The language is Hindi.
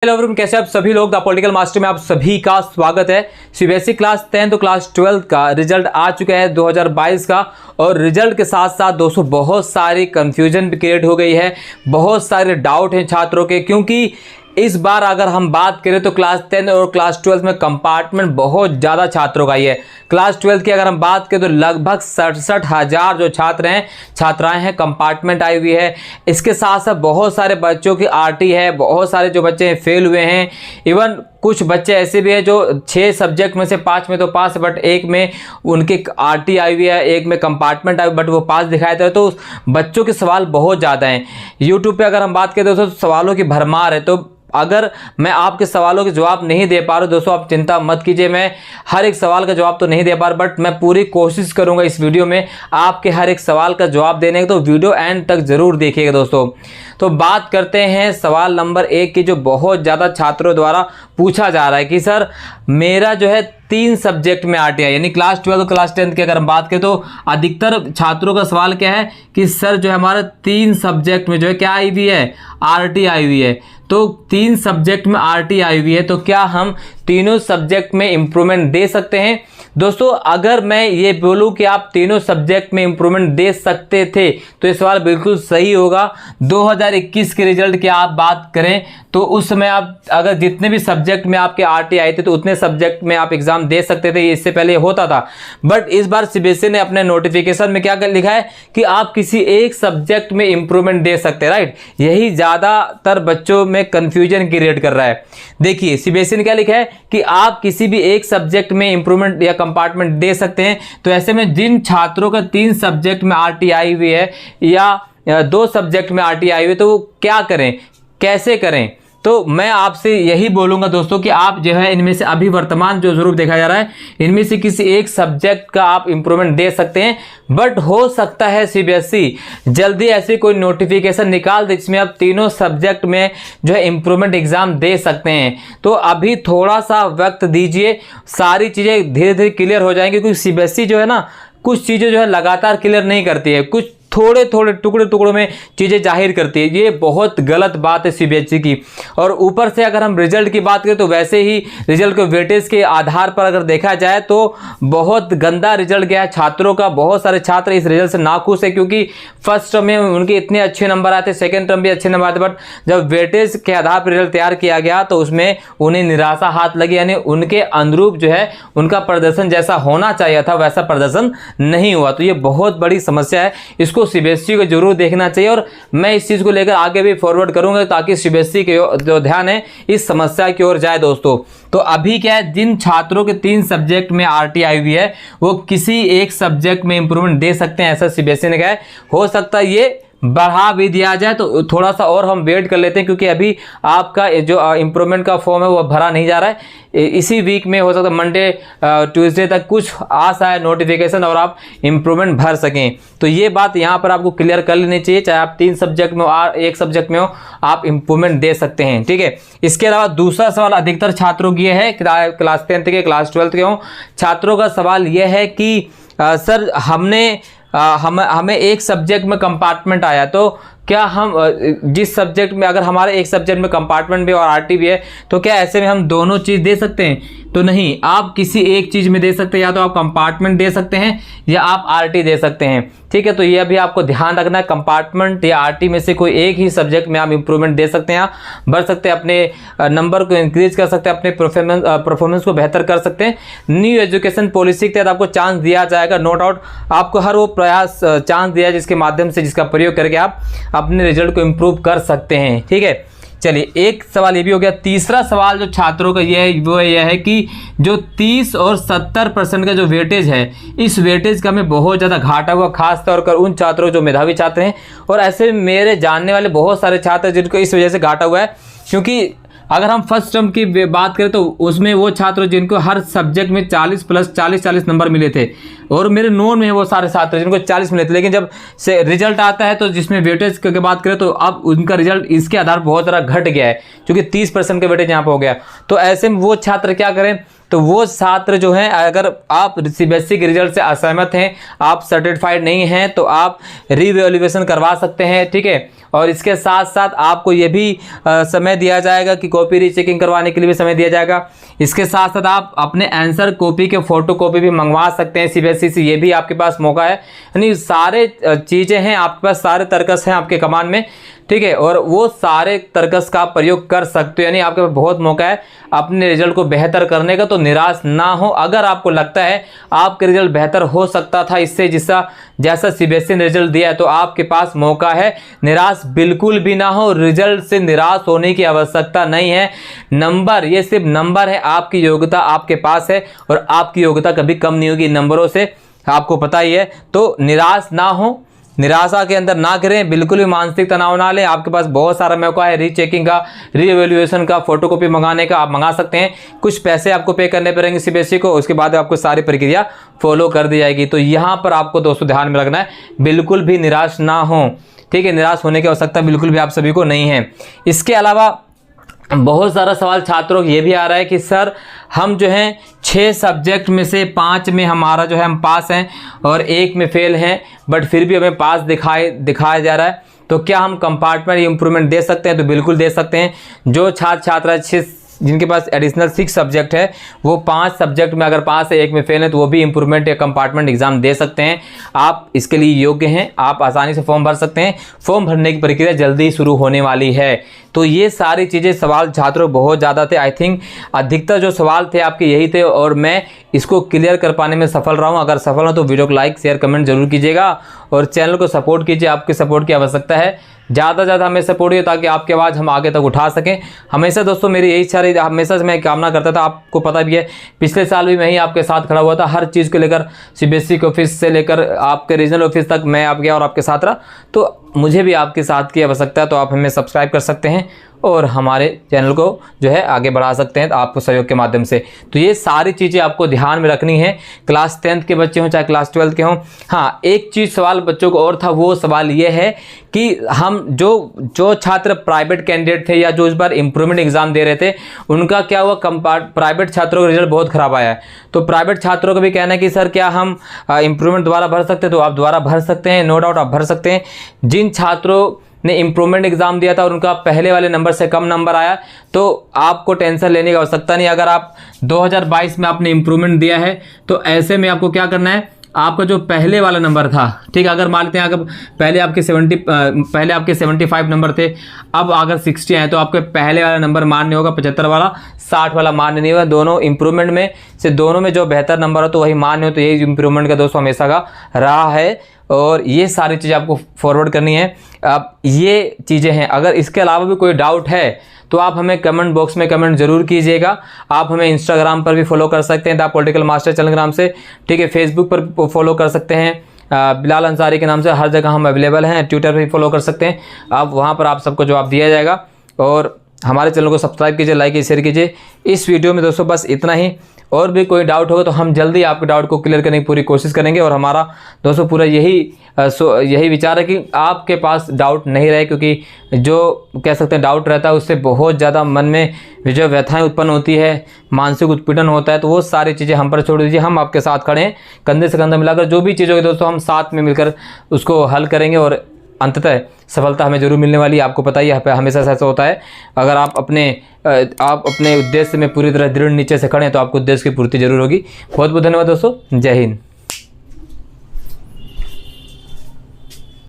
हेलो एवरीवन, कैसे आप सभी लोग। द पॉलिटिकल मास्टर में आप सभी का स्वागत है। सीबीएसई क्लास 10 तो क्लास 12 का रिजल्ट आ चुका है 2022 का। और रिजल्ट के साथ साथ दोस्तों बहुत सारी कंफ्यूजन भी क्रिएट हो गई है, बहुत सारे डाउट हैं छात्रों के, क्योंकि इस बार अगर हम बात करें तो क्लास 10 और क्लास 12 में कंपार्टमेंट बहुत ज़्यादा छात्रों का ही है। क्लास 12 की अगर हम बात करें तो लगभग 67,000 जो छात्र हैं छात्राएं हैं कंपार्टमेंट आई हुई है। इसके साथ साथ बहुत सारे बच्चों की आरटी है, बहुत सारे जो बच्चे फेल हुए हैं। इवन कुछ बच्चे ऐसे भी हैं जो 6 सब्जेक्ट में से 5 में तो पास है, बट एक में उनकी आरटी आई हुई है, एक में कंपार्टमेंट आई हुई बट वो पास दिखाई दे रहा है। तो बच्चों के सवाल बहुत ज़्यादा हैं। यूट्यूब पे अगर हम बात करें तो सवालों की भरमार है। तो अगर मैं आपके सवालों के जवाब नहीं दे पा रहा हूं दोस्तों, आप चिंता मत कीजिए। मैं हर एक सवाल का जवाब तो नहीं दे पा रहा, बट मैं पूरी कोशिश करूंगा इस वीडियो में आपके हर एक सवाल का जवाब देने की। तो वीडियो एंड तक जरूर देखिएगा दोस्तों। तो बात करते हैं सवाल नंबर 1 की, जो बहुत ज़्यादा छात्रों द्वारा पूछा जा रहा है कि सर मेरा जो है 3 सब्जेक्ट में आरटीआई, यानी क्लास 12 और क्लास 10 की अगर हम बात करें तो अधिकतर छात्रों का सवाल क्या है कि सर जो है हमारा 3 सब्जेक्ट में जो है क्या आई हुई है, आरटी आई हुई है। तो 3 सब्जेक्ट में आरटी आई हुई है, तो क्या हम तीनों सब्जेक्ट में इंप्रूवमेंट दे सकते हैं? दोस्तों अगर मैं ये बोलूं कि आप तीनों सब्जेक्ट में इंप्रूवमेंट दे सकते थे तो ये सवाल बिल्कुल सही होगा। 2021 के रिजल्ट की आप बात करें तो उस समय आप अगर जितने भी सब्जेक्ट में आपके आरटी आए थे तो उतने सब्जेक्ट में आप एग्जाम दे सकते थे, इससे पहले होता था। बट इस बार सीबीएसई ने अपने नोटिफिकेशन में क्या लिखा है कि आप किसी एक सब्जेक्ट में इंप्रूवमेंट दे सकते हैं, राइट। यही ज्यादातर बच्चों में कंफ्यूजन क्रिएट कर रहा है। देखिए सीबीएसई ने क्या लिखा है कि आप किसी भी एक सब्जेक्ट में इंप्रूवमेंट या कंपार्टमेंट दे सकते हैं। तो ऐसे में जिन छात्रों का 3 सब्जेक्ट में आरटी आई हुई है या 2 सब्जेक्ट में आरटी आई हुई है तो वो क्या करें, कैसे करें? तो मैं आपसे यही बोलूंगा दोस्तों कि आप जो है इनमें से अभी वर्तमान जो जरूर देखा जा रहा है इनमें से किसी एक सब्जेक्ट का आप इंप्रूवमेंट दे सकते हैं। बट हो सकता है सीबीएसई जल्दी ऐसी कोई नोटिफिकेशन निकाल दे जिसमें आप तीनों सब्जेक्ट में जो है इंप्रूवमेंट एग्जाम दे सकते हैं। तो अभी थोड़ा सा वक्त दीजिए, सारी चीज़ें धीरे धीरे क्लियर हो जाएंगी, क्योंकि सीबीएसई जो है ना कुछ चीज़ें जो है लगातार क्लियर नहीं करती है, कुछ थोड़े थोड़े टुकड़ों में चीज़ें जाहिर करती है। ये बहुत गलत बात है सीबीएसई की। और ऊपर से अगर हम रिजल्ट की बात करें तो वैसे ही रिजल्ट को वेटेज के आधार पर अगर देखा जाए तो बहुत गंदा रिजल्ट गया है छात्रों का। बहुत सारे छात्र इस रिजल्ट से नाखुश है, क्योंकि फर्स्ट टर्म में उनके इतने अच्छे नंबर आते, सेकेंड टर्म भी अच्छे नंबर आते, बट जब वेटेज के आधार पर रिजल्ट तैयार किया गया तो उसमें उन्हें निराशा हाथ लगी, यानी उनके अनुरूप जो है उनका प्रदर्शन जैसा होना चाहिए था वैसा प्रदर्शन नहीं हुआ। तो ये बहुत बड़ी समस्या है, इसको सीबीएसई को जरूर देखना चाहिए। और मैं इस चीज को लेकर आगे भी फॉरवर्ड करूंगा ताकि सीबीएसई के जो ध्यान है इस समस्या की ओर जाए दोस्तों। तो अभी क्या है, जिन छात्रों के 3 सब्जेक्ट में आरटी आई हुई है वो किसी एक सब्जेक्ट में इंप्रूवमेंट दे सकते हैं, ऐसा सीबीएसई ने कहा है। हो सकता है ये बढ़ा भी दिया जाए, तो थोड़ा सा और हम वेट कर लेते हैं, क्योंकि अभी आपका जो इंप्रूवमेंट का फॉर्म है वो भरा नहीं जा रहा है। इसी वीक में हो सकता है मंडे ट्यूसडे तक कुछ आशा है नोटिफिकेशन और आप इंप्रूवमेंट भर सकें। तो ये बात यहाँ पर आपको क्लियर कर लेनी चाहिए, चाहे आप 3 सब्जेक्ट में हो एक सब्जेक्ट में हो आप इंप्रूवमेंट दे सकते हैं, ठीक है। इसके अलावा दूसरा सवाल अधिकतर छात्रों की है, क्लास 10 के क्लास 12 के हो छात्रों का सवाल यह है कि सर हमें एक सब्जेक्ट में कंपार्टमेंट आया, तो क्या हम जिस सब्जेक्ट में अगर हमारे एक सब्जेक्ट में कंपार्टमेंट भी और आरटी भी है तो क्या ऐसे में हम दोनों चीज़ दे सकते हैं? तो नहीं, आप किसी एक चीज़ में दे सकते हैं, या तो आप कंपार्टमेंट दे सकते हैं या आप आरटी दे सकते हैं, ठीक है। तो ये भी आपको ध्यान रखना है, कंपार्टमेंट या आरटी में से कोई एक ही सब्जेक्ट में आप इंप्रूवमेंट दे सकते हैं, बढ़ सकते हैं, अपने नंबर को इंक्रीज कर सकते हैं, अपने परफॉर्मेंस को बेहतर कर सकते हैं। न्यू एजुकेशन पॉलिसी के तहत आपको चांस दिया जाएगा, नो डाउट आपको हर वो प्रयास चांस दिया जिसके माध्यम से जिसका प्रयोग करके आप अपने रिजल्ट को इंप्रूव कर सकते हैं, ठीक है। चलिए एक सवाल ये भी हो गया। तीसरा सवाल जो छात्रों का वो यह है कि जो 30 और 70% का जो वेटेज है, इस वेटेज का हमें बहुत ज़्यादा घाटा हुआ, खास तौर पर उन छात्रों जो मेधावी छात्र हैं। और ऐसे मेरे जानने वाले बहुत सारे छात्र जिनको इस वजह से घाटा हुआ है, क्योंकि अगर हम फर्स्ट टर्म की बात करें तो उसमें वो छात्र जिनको हर सब्जेक्ट में 40 प्लस 40 नंबर मिले थे, और मेरे नोन में वो सारे छात्र जिनको 40 मिले थे, लेकिन जब से रिजल्ट आता है तो जिसमें वेटेज की बात करें तो अब उनका रिजल्ट इसके आधार पर बहुत ज़्यादा घट गया है, क्योंकि 30% का वेटेज यहाँ पर हो गया। तो ऐसे में वो छात्र क्या करें, तो वो छात्र जो हैं, अगर आप सीबीएसई के रिजल्ट से असहमत हैं, आप सर्टिफाइड नहीं हैं, तो आप रीवैल्यूएशन करवा सकते हैं, ठीक है। और इसके साथ साथ आपको ये भी समय दिया जाएगा कि कॉपी रीचेकिंग करवाने के लिए भी समय दिया जाएगा। इसके साथ साथ आप अपने आंसर कॉपी के फोटो कॉपी भी मंगवा सकते हैं सीबीएसई से, ये भी आपके पास मौका है। यानी सारे चीज़ें हैं आपके पास, सारे तर्कस हैं आपके कमान में, ठीक है, और वो सारे तर्कस का प्रयोग कर सकते हो। यानी आपके पास बहुत मौका है अपने रिजल्ट को बेहतर करने का। तो निराश ना हो, अगर आपको लगता है आपका रिजल्ट बेहतर हो सकता था इससे जैसा सीबीएसई ने रिजल्ट दिया है, तो आपके पास मौका है। निराश बिल्कुल भी ना हो, रिजल्ट से निराश होने की आवश्यकता नहीं है। नंबर, ये सिर्फ नंबर है, आपकी योग्यता आपके पास है और आपकी योग्यता कभी कम नहीं होगी नंबरों से, आपको पता ही है। तो निराश ना हो, निराशा के अंदर ना करें, बिल्कुल भी मानसिक तनाव ना लें। आपके पास बहुत सारा मौका है रीचेकिंग का, रीएवैल्यूएशन का, फोटोकॉपी मंगाने का, आप मंगा सकते हैं। कुछ पैसे आपको पे करने पड़ेंगे सीबीएसई को, उसके बाद आपको सारी प्रक्रिया फॉलो कर दी जाएगी। तो यहाँ पर आपको दोस्तों ध्यान में रखना है, बिल्कुल भी निराश ना हो, ठीक है। निराश होने की आवश्यकता बिल्कुल भी आप सभी को नहीं है। इसके अलावा बहुत सारा सवाल छात्रों को ये भी आ रहा है कि सर हम जो हैं 6 सब्जेक्ट में से 5 में हमारा जो है हम पास हैं और 1 में फेल हैं, बट फिर भी हमें पास दिखाया जा रहा है, तो क्या हम कंपार्टमेंट इम्प्रूवमेंट दे सकते हैं? तो बिल्कुल दे सकते हैं। जो छात्र जिनके पास एडिशनल 6 सब्जेक्ट है, वो 5 सब्जेक्ट में अगर पास है, 1 में फेल है, तो वो भी इम्प्रूवमेंट या कंपार्टमेंट एग्जाम दे सकते हैं। आप इसके लिए योग्य हैं, आप आसानी से फॉर्म भर सकते हैं। फॉर्म भरने की प्रक्रिया जल्दी ही शुरू होने वाली है। तो ये सारी चीज़ें, सवाल छात्रों बहुत ज़्यादा थे, आई थिंक अधिकतर जो सवाल थे आपके यही थे, और मैं इसको क्लियर कर पाने में सफल रहा हूँ। अगर सफल हो तो वीडियो को लाइक शेयर कमेंट जरूर कीजिएगा और चैनल को सपोर्ट कीजिए, आपके सपोर्ट की आवश्यकता है। ज़्यादा से ज़्यादा हमें सपोर्ट हो ताकि आपकी आवाज़ हम आगे तक उठा सकें। हमेशा दोस्तों मेरी यही इच्छा रही, हमेशा से मैं कामना करता था, आपको पता भी है पिछले साल भी मैं ही आपके साथ खड़ा हुआ था, हर चीज़ को लेकर, सीबीएसई के ऑफिस से लेकर आपके रीजनल ऑफिस तक मैं आप गया और आपके साथ रहा। तो मुझे भी आपके साथ की आवश्यकता है, तो आप हमें सब्सक्राइब कर सकते हैं और हमारे चैनल को जो है आगे बढ़ा सकते हैं आपको सहयोग के माध्यम से। तो ये सारी चीज़ें आपको ध्यान में रखनी है, क्लास 10th के बच्चे हों चाहे क्लास 12th के हों। हाँ, एक चीज़ सवाल बच्चों को और था, वो सवाल ये है कि हम जो छात्र प्राइवेट कैंडिडेट थे या जो इस बार इम्प्रूवमेंट एग्जाम दे रहे थे, उनका क्या हुआ? प्राइवेट छात्रों का रिजल्ट बहुत ख़राब आया है। तो प्राइवेट छात्रों का भी कहना है कि सर क्या हम इम्प्रूवमेंट दोबारा भर सकते हैं? तो आप दोबारा भर सकते हैं, नो डाउट आप भर सकते हैं। जिन छात्रों ने इम्प्रूवमेंट एग्जाम दिया था और उनका पहले वाले नंबर से कम नंबर आया, तो आपको टेंशन लेने की आवश्यकता नहीं। अगर आप 2022 में आपने इम्प्रूवमेंट दिया है, तो ऐसे में आपको क्या करना है, आपका जो पहले वाला नंबर था, ठीक है, अगर मान लेते हैं अगर पहले आपके 75 नंबर थे, अब अगर 60 आए, तो आपके पहले वाला नंबर मान्य होगा, 75 वाला, 60 वाला मान्य नहीं होगा। दोनों इम्प्रूवमेंट में से दोनों में जो बेहतर नंबर हो तो वही मान्य हो। तो यही इम्प्रूवमेंट का दोस्तों हमेशा का रहा है, और ये सारी चीज़ें आपको फॉरवर्ड करनी है। अब ये चीज़ें हैं, अगर इसके अलावा भी कोई डाउट है तो आप हमें कमेंट बॉक्स में कमेंट जरूर कीजिएगा। आप हमें इंस्टाग्राम पर भी फॉलो कर सकते हैं द पॉलिटिकल मास्टर चैनल के नाम से, ठीक है। फेसबुक पर फॉलो कर सकते हैं बिलाल अंसारी के नाम से, हर जगह हम अवेलेबल हैं। ट्विटर पर भी फॉलो कर सकते हैं आप, वहाँ पर आप सबको जवाब दिया जाएगा। और हमारे चैनल को सब्सक्राइब कीजिए, लाइक कीजिए, शेयर कीजिए। इस वीडियो में दोस्तों बस इतना ही। और भी कोई डाउट होगा तो हम जल्दी आपके डाउट को क्लियर करने की पूरी कोशिश करेंगे। और हमारा दोस्तों पूरा यही विचार है कि आपके पास डाउट नहीं रहे, क्योंकि जो कह सकते हैं डाउट रहता है उससे बहुत ज़्यादा मन में जो व्यथाएं उत्पन्न होती है, मानसिक उत्पीड़न होता है। तो वो सारी चीज़ें हम पर छोड़ दीजिए, हम आपके साथ खड़े हैं, कंधे से कंधा मिलाकर। जो भी चीज़ होगी दोस्तों हम साथ में मिलकर उसको हल करेंगे और अंततः सफलता हमें जरूर मिलने वाली है। आपको पता ही है हमेशा ऐसा होता है, अगर आप अपने उद्देश्य में पूरी तरह दृढ़ नीचे से खड़े हैं तो आपको उद्देश्य की पूर्ति जरूर होगी। बहुत बहुत धन्यवाद दोस्तों, जय हिंद।